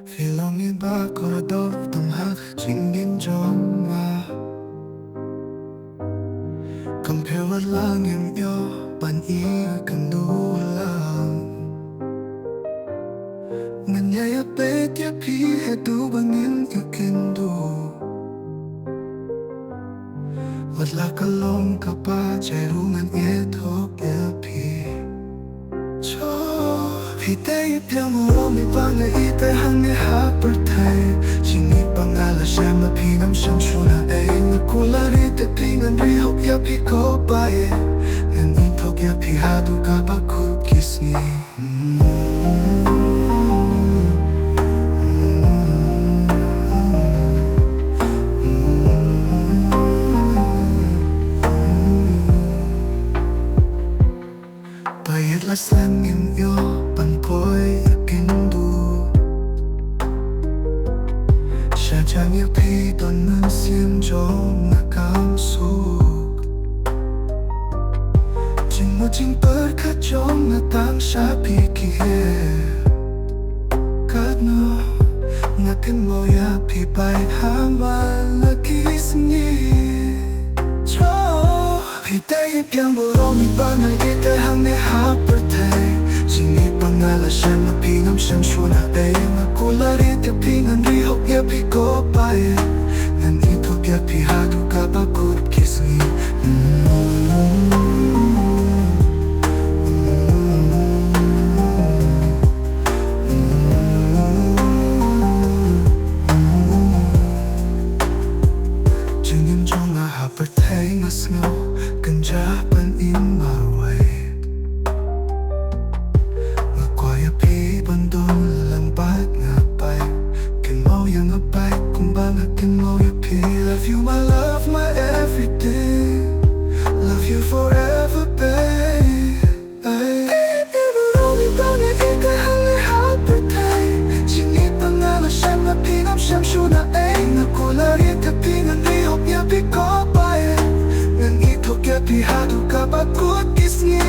Filongin ba koridor tengah Jingin joma Compare lang im yo Ban iya kandulang Nganyaya bet ya pi Hedu bangin ya kendo Wadla kalong kapa Jairungan ito ya pi Hidayah yang meromik bangga ite hangnya hapertai Jingi pangala siya mapinam siyang syuna ay Nakulari te pingan rihok ya piko baye Nanitok ya pihado ka bakukis ni Bayad las langin yo Panpoy akindu Siya dyan yung pidon ng siyemjong nakamsuk Jing mo jing perkajong natang siya pikihe Kadno ngatin mo ya pibay hamal nagisngi Hidayah yang meromik bangai ite hangnya hapertai Jingi pangala siya mapinam siyang syuna ay Nakulari te pingan rihok ya piko baye Nanito ya pihado ka bakut kisni Jingin jong nga hapertai ngasngaw Kenjapan in my way Ngakwaya pi bandon lambat ngapay Kin mo yung ngapay kung banga kin mo yung pi Love you my love my everything Love you forever babe Inuromi banga ika hali hapertay Jingi pangala siya mapinam siyang syuna ay Nakulari te pingan rihok ya piko baye Kaya pihado ka bakut kisngi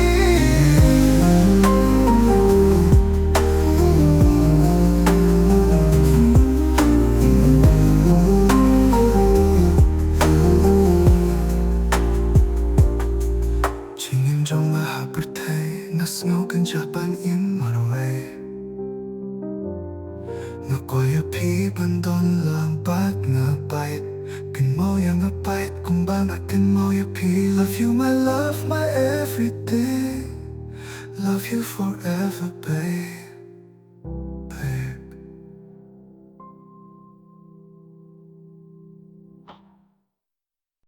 Jingin jong mahapertai Ngasngaw kenjapan in maraway Ngakwaya pi bandon lambat ngapait Kin mo yang ngapait kung banga kin mo ya pi Love you my love my everything Love you forever babe